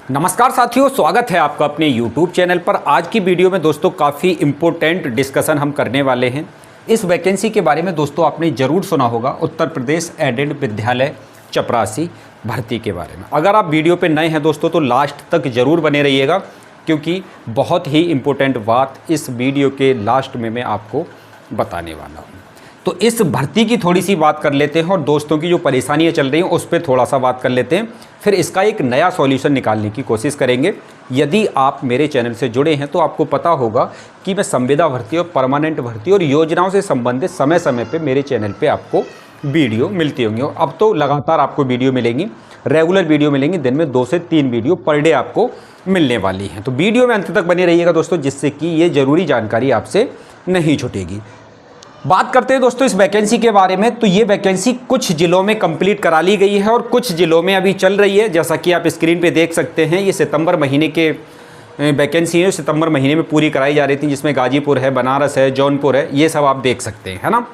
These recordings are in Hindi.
नमस्कार साथियों, स्वागत है आपका अपने YouTube चैनल पर। आज की वीडियो में दोस्तों काफ़ी इम्पोर्टेंट डिस्कशन हम करने वाले हैं। इस वैकेंसी के बारे में दोस्तों आपने ज़रूर सुना होगा, उत्तर प्रदेश एडेड विद्यालय चपरासी भर्ती के बारे में। अगर आप वीडियो पे नए हैं दोस्तों तो लास्ट तक ज़रूर बने रहिएगा, क्योंकि बहुत ही इम्पोर्टेंट बात इस वीडियो के लास्ट में मैं आपको बताने वाला हूँ। तो इस भर्ती की थोड़ी सी बात कर लेते हैं और दोस्तों की जो परेशानियां चल रही हैं उस पर थोड़ा सा बात कर लेते हैं, फिर इसका एक नया सॉल्यूशन निकालने की कोशिश करेंगे। यदि आप मेरे चैनल से जुड़े हैं तो आपको पता होगा कि मैं संविदा भर्ती और परमानेंट भर्ती और योजनाओं से संबंधित समय समय पे मेरे चैनल पे आपको वीडियो मिलती होंगी। और अब तो लगातार आपको वीडियो मिलेंगी, रेगुलर वीडियो मिलेंगी, दिन में 2 से 3 वीडियो पर डे आपको मिलने वाली हैं। तो वीडियो में अंत तक बने रहिएगा दोस्तों, जिससे कि ये ज़रूरी जानकारी आपसे नहीं छूटेगी। बात करते हैं दोस्तों इस वैकेंसी के बारे में। तो ये वैकेंसी कुछ ज़िलों में कंप्लीट करा ली गई है और कुछ ज़िलों में अभी चल रही है। जैसा कि आप स्क्रीन पे देख सकते हैं, ये सितंबर महीने के वैकेंसी है, सितंबर महीने में पूरी कराई जा रही थी, जिसमें गाजीपुर है, बनारस है, जौनपुर है, ये सब आप देख सकते हैं, है ना।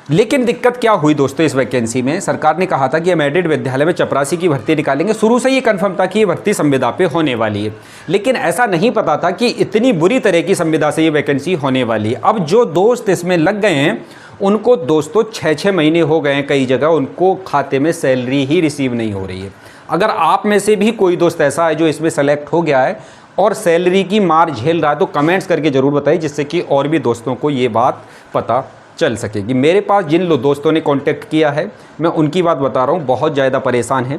लेकिन दिक्कत क्या हुई दोस्तों इस वैकेंसी में, सरकार ने कहा था कि हम एडेड विद्यालय में चपरासी की भर्ती निकालेंगे। शुरू से ये कंफर्म था कि ये भर्ती संविदा पे होने वाली है, लेकिन ऐसा नहीं पता था कि इतनी बुरी तरह की संविदा से ये वैकेंसी होने वाली है। अब जो दोस्त इसमें लग गए हैं उनको दोस्तों 6-6 महीने हो गए हैं, कई जगह उनको खाते में सैलरी ही रिसीव नहीं हो रही है। अगर आप में से भी कोई दोस्त ऐसा है जो इसमें सेलेक्ट हो गया है और सैलरी की मार झेल रहा है तो कमेंट्स करके ज़रूर बताइए, जिससे कि और भी दोस्तों को ये बात पता चल सकेगी। मेरे पास जिन दोस्तों ने कांटेक्ट किया है मैं उनकी बात बता रहा हूँ, बहुत ज़्यादा परेशान हैं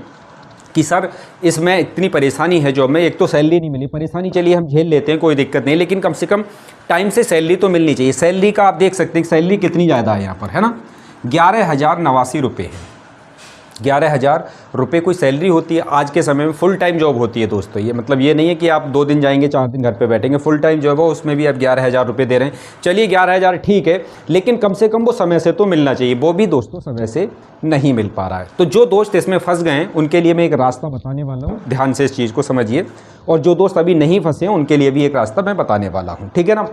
कि सर इसमें इतनी परेशानी है जॉब में, एक तो सैलरी नहीं मिली। परेशानी चलिए हम झेल लेते हैं, कोई दिक्कत नहीं, लेकिन कम से कम टाइम से सैलरी तो मिलनी चाहिए। सैलरी का आप देख सकते हैं सैलरी कितनी ज़्यादा है यहाँ पर, है ना। 11,089 रुपये है। 11,000 रुपये कोई सैलरी होती है आज के समय में, फुल टाइम जॉब होती है दोस्तों। ये मतलब ये नहीं है कि आप 2 दिन जाएंगे 4 दिन घर पे बैठेंगे, फुल टाइम जॉब हो, उसमें भी आप 11,000 रुपये दे रहे हैं। चलिए 11,000 ठीक है, लेकिन कम से कम वो समय से तो मिलना चाहिए, वो भी दोस्तों समय से नहीं मिल पा रहा है। तो जो दोस्त इसमें फंस गए हैं उनके लिए मैं एक रास्ता बताने वाला हूँ, ध्यान से इस चीज़ को समझिए। और जो दोस्त अभी नहीं फंसे हैं उनके लिए भी एक रास्ता मैं बताने वाला हूँ, ठीक है ना।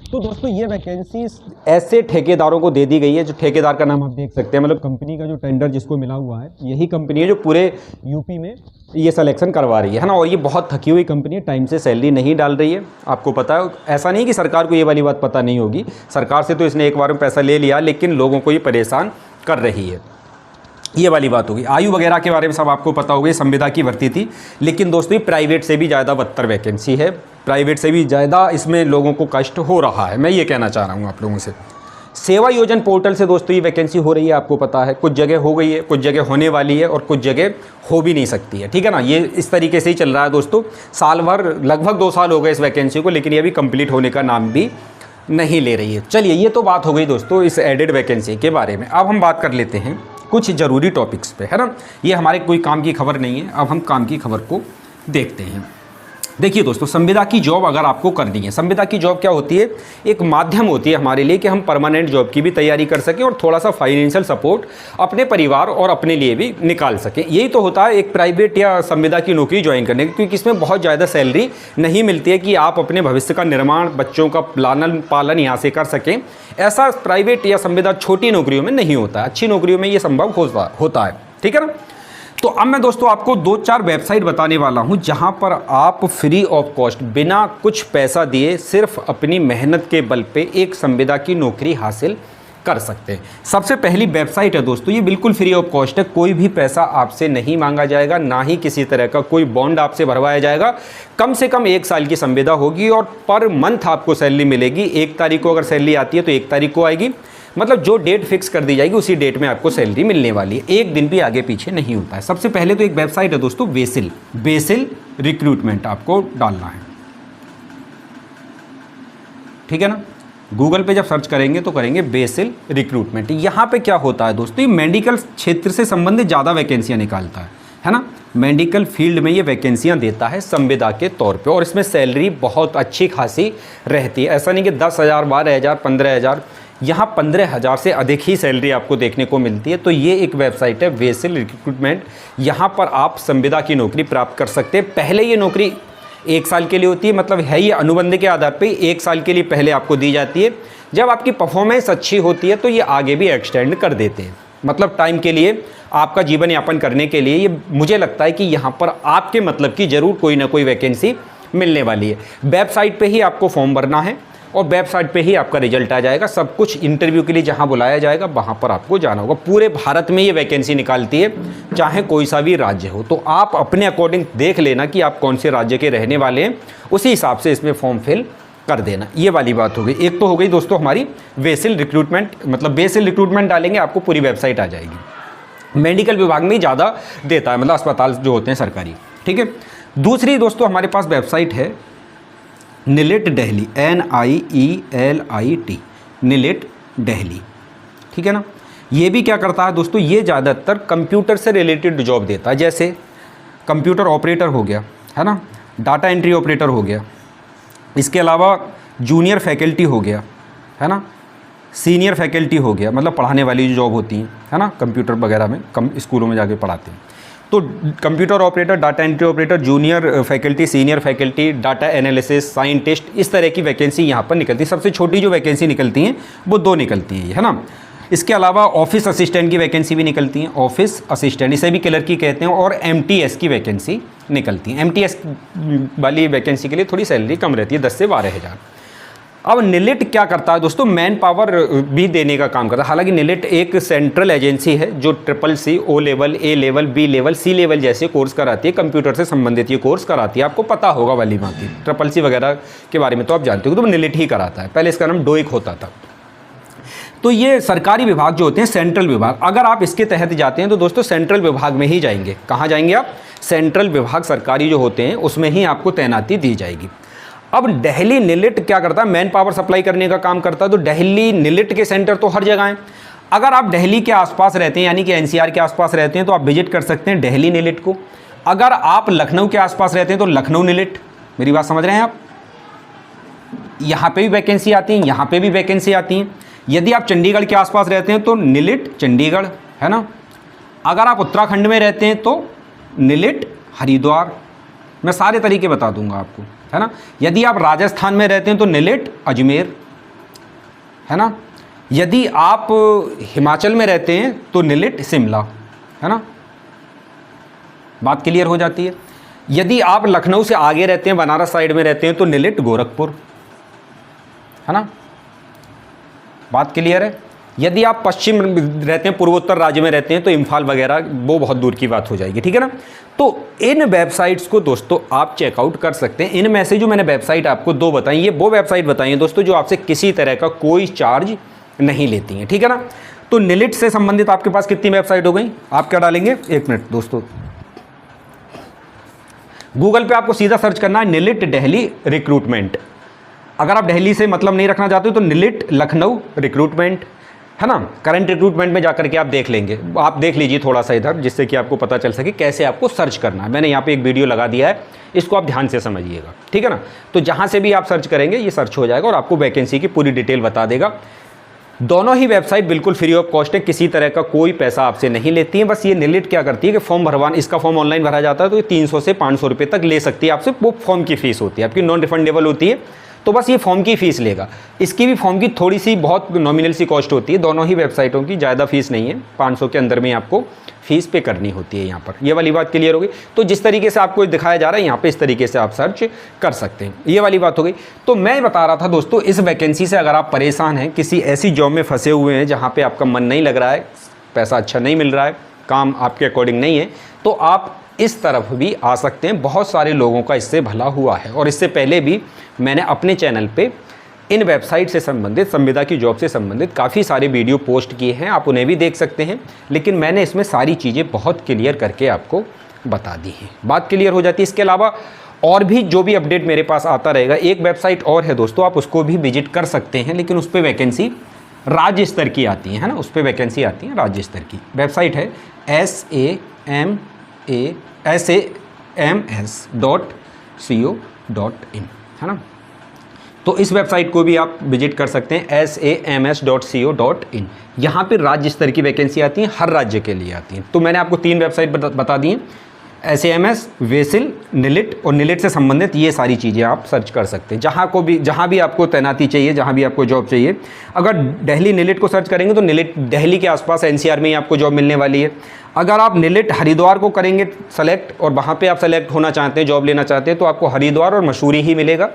तो दोस्तों ये वैकेंसी ऐसे ठेकेदारों को दे दी गई है, जो ठेकेदार का नाम आप देख सकते हैं, मतलब कंपनी का जो टेंडर जिसको मिला हुआ है यही कंपनी है जो पूरे यूपी में ये सिलेक्शन करवा रही है ना। और ये बहुत थकी हुई कंपनी है, टाइम से सैलरी नहीं डाल रही है, आपको पता है। ऐसा नहीं कि सरकार को ये वाली बात पता नहीं होगी, सरकार से तो इसने एक बार में पैसा ले लिया, लेकिन लोगों को ये परेशान कर रही है, ये वाली बात होगी। आयु वगैरह के बारे में सब आपको पता होगा, संविदा की भर्ती थी, लेकिन दोस्तों ये प्राइवेट से भी ज़्यादा बदतर वैकेंसी है, प्राइवेट से भी ज़्यादा इसमें लोगों को कष्ट हो रहा है, मैं ये कहना चाह रहा हूँ आप लोगों से। सेवा योजन पोर्टल से दोस्तों ये वैकेंसी हो रही है, आपको पता है। कुछ जगह हो गई है, कुछ जगह होने वाली है और कुछ जगह हो भी नहीं सकती है, ठीक है ना। ये इस तरीके से ही चल रहा है दोस्तों, साल भर, लगभग 2 साल हो गए इस वैकेंसी को, लेकिन ये अभी कंप्लीट होने का नाम भी नहीं ले रही है। चलिए ये तो बात हो गई दोस्तों इस एडेड वैकेंसी के बारे में। अब हम बात कर लेते हैं कुछ ज़रूरी टॉपिक्स पे, है ना। ये हमारे कोई काम की खबर नहीं है, अब हम काम की खबर को देखते हैं। देखिए दोस्तों, संविदा की जॉब अगर आपको करनी है, संविदा की जॉब क्या होती है, एक माध्यम होती है हमारे लिए कि हम परमानेंट जॉब की भी तैयारी कर सकें और थोड़ा सा फाइनेंशियल सपोर्ट अपने परिवार और अपने लिए भी निकाल सकें। यही तो होता है एक प्राइवेट या संविदा की नौकरी ज्वाइन करने की, क्योंकि इसमें बहुत ज़्यादा सैलरी नहीं मिलती है कि आप अपने भविष्य का निर्माण, बच्चों का लालन पालन यहाँ से कर सकें। ऐसा प्राइवेट या संविदा छोटी नौकरियों में नहीं होता है, अच्छी नौकरियों में ये संभव होता है, ठीक है ना। तो अब मैं दोस्तों आपको 2-4 वेबसाइट बताने वाला हूं, जहां पर आप फ्री ऑफ कॉस्ट, बिना कुछ पैसा दिए, सिर्फ अपनी मेहनत के बल पे एक संविदा की नौकरी हासिल कर सकते हैं। सबसे पहली वेबसाइट है दोस्तों, ये बिल्कुल फ्री ऑफ कॉस्ट है, कोई भी पैसा आपसे नहीं मांगा जाएगा, ना ही किसी तरह का कोई बॉन्ड आपसे भरवाया जाएगा। कम से कम 1 साल की संविदा होगी और पर मंथ आपको सैलरी मिलेगी। 1 तारीख को अगर सैलरी आती है तो 1 तारीख को आएगी, मतलब जो डेट फिक्स कर दी जाएगी उसी डेट में आपको सैलरी मिलने वाली है, एक दिन भी आगे पीछे नहीं होता है। सबसे पहले तो एक वेबसाइट है दोस्तों, बेसिल रिक्रूटमेंट, आपको डालना है, ठीक है ना। गूगल पे जब सर्च करेंगे तो करेंगे बेसिल रिक्रूटमेंट। यहाँ पे क्या होता है दोस्तों, ये मेडिकल क्षेत्र से संबंधित ज़्यादा वैकेंसियाँ निकालता है ना। मेडिकल फील्ड में ये वैकेंसियाँ देता है संविदा के तौर पे, और इसमें सैलरी बहुत अच्छी खासी रहती है। ऐसा नहीं कि 10,000, 12,000, 15,000, यहाँ 15,000 से अधिक ही सैलरी आपको देखने को मिलती है। तो ये एक वेबसाइट है बेसिल रिक्रूटमेंट, यहाँ पर आप संविदा की नौकरी प्राप्त कर सकते हैं। पहले ये नौकरी 1 साल के लिए होती है, मतलब है ये अनुबंध के आधार पे 1 साल के लिए पहले आपको दी जाती है। जब आपकी परफॉर्मेंस अच्छी होती है तो ये आगे भी एक्सटेंड कर देते हैं, मतलब टाइम के लिए, आपका जीवन यापन करने के लिए, ये मुझे लगता है कि यहाँ पर आपके मतलब की ज़रूर कोई ना कोई वैकेंसी मिलने वाली है। वेबसाइट पे ही आपको फॉर्म भरना है और वेबसाइट पे ही आपका रिजल्ट आ जाएगा। सब कुछ इंटरव्यू के लिए जहाँ बुलाया जाएगा वहाँ पर आपको जाना होगा। पूरे भारत में ये वैकेंसी निकालती है, चाहे कोई सा भी राज्य हो। तो आप अपने अकॉर्डिंग देख लेना कि आप कौन से राज्य के रहने वाले हैं, उसी हिसाब से इसमें फॉर्म फिल कर देना। ये वाली बात हो गई। एक तो हो गई दोस्तों हमारी बेसिल रिक्रूटमेंट, मतलब बेसिल रिक्रूटमेंट डालेंगे आपको पूरी वेबसाइट आ जाएगी। मेडिकल विभाग में ज़्यादा देता है, मतलब अस्पताल जो होते हैं सरकारी, ठीक है। दूसरी दोस्तों हमारे पास वेबसाइट है निलेट दिल्ली, NIELIT, निलेट दिल्ली, ठीक है ना। ये भी क्या करता है दोस्तों, ये ज़्यादातर कंप्यूटर से रिलेटेड जॉब देता है। जैसे कंप्यूटर ऑपरेटर हो गया, है ना, डाटा एंट्री ऑपरेटर हो गया, इसके अलावा जूनियर फैकल्टी हो गया, है ना, सीनियर फैकल्टी हो गया, मतलब पढ़ाने वाली जो जॉब होती हैं, है ना, कंप्यूटर वगैरह में स्कूलों में जाके पढ़ाते हैं। तो computer operator, data entry operator, junior faculty, senior faculty, data analysis, scientist, इस तरह की वैकेंसी यहाँ पर निकलती है। सबसे छोटी जो वैकेंसी निकलती हैं वो 2 निकलती हैं, है ना। इसके अलावा ऑफिस असिस्टेंट की वैकेंसी भी निकलती हैं, ऑफिस असिस्टेंट, इसे भी क्लर्क की कहते हैं, और MTS की वैकेंसी निकलती है। MTS वाली वैकेंसी के लिए थोड़ी सैलरी कम रहती है, 10 से 12 हज़ार। अब निलेट क्या करता है दोस्तों, मैन पावर भी देने का काम करता है। हालांकि निलेट एक सेंट्रल एजेंसी है जो CCC, O level, A level, B level, C level जैसे कोर्स कराती है, कंप्यूटर से संबंधित ये कोर्स कराती है। आपको पता होगा वाली बात है, CCC वगैरह के बारे में तो आप जानते हो, तो निलेट ही कराता है। पहले इसका नाम डोइक होता था। तो ये सरकारी विभाग जो होते हैं, सेंट्रल विभाग, अगर आप इसके तहत जाते हैं तो दोस्तों सेंट्रल विभाग में ही जाएंगे। कहाँ जाएंगे आप? सेंट्रल विभाग सरकारी जो होते हैं उसमें ही आपको तैनाती दी जाएगी। अब दिल्ली निलेट क्या करता है, मैन पावर सप्लाई करने का काम करता है। तो दिल्ली निलेट के सेंटर तो हर जगह हैं। अगर आप दिल्ली के आसपास रहते हैं, यानी कि NCR के आसपास रहते हैं, तो आप विजिट कर सकते हैं दिल्ली निलेट को। अगर आप लखनऊ के आसपास रहते हैं तो लखनऊ निलेट, मेरी बात समझ रहे हैं आप? यहाँ पे भी वैकेंसी आती है, यहाँ पे भी वैकेंसी आती हैं। यदि आप चंडीगढ़ के आसपास रहते हैं तो निलेट चंडीगढ़, है ना। अगर आप उत्तराखंड में रहते हैं तो निलेट हरिद्वार। मैं सारे तरीके बता दूंगा आपको, है ना। यदि आप राजस्थान में रहते हैं तो निलेट अजमेर, है ना। यदि आप हिमाचल में रहते हैं तो निलेट शिमला, है ना। बात क्लियर हो जाती है। यदि आप लखनऊ से आगे रहते हैं, बनारस साइड में रहते हैं, तो निलेट गोरखपुर, है ना। बात क्लियर है। यदि आप पश्चिम रहते हैं, पूर्वोत्तर राज्य में रहते हैं, तो इम्फाल वगैरह वो बहुत दूर की बात हो जाएगी, ठीक है ना। तो इन वेबसाइट्स को दोस्तों आप चेकआउट कर सकते हैं। इनमें से जो मैंने वेबसाइट आपको 2 बताई, ये वो वेबसाइट बताई हैं दोस्तों जो आपसे किसी तरह का कोई चार्ज नहीं लेती हैं, ठीक है ना। तो निलेट से संबंधित आपके पास कितनी वेबसाइट हो गई? आप क्या डालेंगे, 1 मिनट दोस्तों, गूगल पे आपको सीधा सर्च करना है निलेट दिल्ली रिक्रूटमेंट। अगर आप दिल्ली से मतलब नहीं रखना चाहते हो तो निलेट लखनऊ रिक्रूटमेंट, है ना। करंट रिक्रूटमेंट में जाकर के आप देख लेंगे, आप देख लीजिए थोड़ा सा इधर, जिससे कि आपको पता चल सके कैसे आपको सर्च करना है। मैंने यहाँ पे एक वीडियो लगा दिया है, इसको आप ध्यान से समझिएगा, ठीक है ना। तो जहाँ से भी आप सर्च करेंगे ये सर्च हो जाएगा और आपको वैकेंसी की पूरी डिटेल बता देगा। दोनों ही वेबसाइट बिल्कुल फ्री ऑफ कॉस्ट है, किसी तरह का कोई पैसा आपसे नहीं लेती है। बस ये निलेट क्या करती है कि फॉर्म भरवाना, इसका फॉर्म ऑनलाइन भरा जाता है तो ये 300 से 500 रुपये तक ले सकती है आपसे। वो फॉर्म की फीस होती है, आपकी नॉन रिफंडेबल होती है। तो बस ये फॉर्म की फ़ीस लेगा। इसकी भी फॉर्म की थोड़ी सी बहुत नॉमिनल सी कॉस्ट होती है। दोनों ही वेबसाइटों की ज़्यादा फीस नहीं है, 500 के अंदर में आपको फीस पे करनी होती है यहाँ पर। ये वाली बात क्लियर हो गई। तो जिस तरीके से आपको दिखाया जा रहा है यहाँ पे, इस तरीके से आप सर्च कर सकते हैं। ये वाली बात हो गई। तो मैं बता रहा था दोस्तों, इस वैकेंसी से अगर आप परेशान हैं, किसी ऐसी जॉब में फंसे हुए हैं जहाँ पर आपका मन नहीं लग रहा है, पैसा अच्छा नहीं मिल रहा है, काम आपके अकॉर्डिंग नहीं है, तो आप इस तरफ भी आ सकते हैं। बहुत सारे लोगों का इससे भला हुआ है। और इससे पहले भी मैंने अपने चैनल पे इन वेबसाइट से संबंधित, संविदा की जॉब से संबंधित काफ़ी सारे वीडियो पोस्ट किए हैं, आप उन्हें भी देख सकते हैं। लेकिन मैंने इसमें सारी चीज़ें बहुत क्लियर करके आपको बता दी हैं, बात क्लियर हो जाती है। इसके अलावा और भी जो भी अपडेट मेरे पास आता रहेगा, एक वेबसाइट और है दोस्तों, आप उसको भी विजिट कर सकते हैं, लेकिन उस पर वैकेंसी राज्य स्तर की आती है ना, उस पर वैकेंसी आती है राज्य स्तर की। वेबसाइट है SAMS.co.in, है ना। तो इस वेबसाइट को भी आप विजिट कर सकते हैं, SAMS.co.in। यहाँ पे राज्य स्तर की वैकेंसी आती हैं, हर राज्य के लिए आती हैं। तो मैंने आपको 3 वेबसाइट बता दी हैं, SAMS, वेसिल, निलिट और निलिट से संबंधित ये सारी चीज़ें आप सर्च कर सकते हैं। जहाँ भी आपको तैनाती चाहिए, जहाँ भी आपको जॉब चाहिए, अगर दिल्ली निलिट को सर्च करेंगे तो निलिट दिल्ली के आसपास NCR में ही आपको जॉब मिलने वाली है। अगर आप निलिट हरिद्वार को करेंगे सेलेक्ट और वहाँ पे आप सेलेक्ट होना चाहते हैं, जॉब लेना चाहते हैं, तो आपको हरिद्वार और मसूरी ही मिलेगा।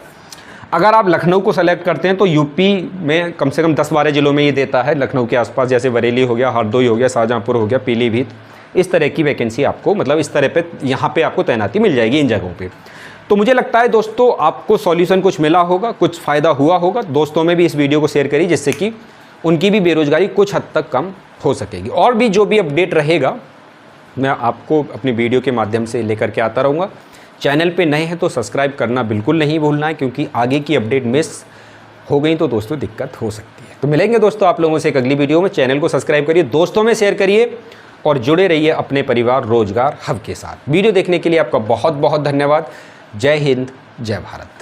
अगर आप लखनऊ को सेलेक्ट करते हैं तो यूपी में कम से कम 10-12 जिलों में ये देता है, लखनऊ के आसपास, जैसे बरेली हो गया, हरदोई हो गया, शाहजहाँपुर हो गया, पीलीभीत, इस तरह की वैकेंसी आपको, मतलब इस तरह पे यहाँ पे आपको तैनाती मिल जाएगी इन जगहों पे। तो मुझे लगता है दोस्तों आपको सॉल्यूशन कुछ मिला होगा, कुछ फ़ायदा हुआ होगा। दोस्तों में भी इस वीडियो को शेयर करिए जिससे कि उनकी भी बेरोज़गारी कुछ हद तक कम हो सकेगी। और भी जो भी अपडेट रहेगा मैं आपको अपनी वीडियो के माध्यम से लेकर के आता रहूँगा। चैनल पे नए हैं तो सब्सक्राइब करना बिल्कुल नहीं भूलना है, क्योंकि आगे की अपडेट मिस हो गई तो दोस्तों दिक्कत हो सकती है। तो मिलेंगे दोस्तों आप लोगों से एक अगली वीडियो में। चैनल को सब्सक्राइब करिए, दोस्तों में शेयर करिए और जुड़े रहिए अपने परिवार रोजगार हब के साथ। वीडियो देखने के लिए आपका बहुत बहुत धन्यवाद। जय हिंद, जय भारत।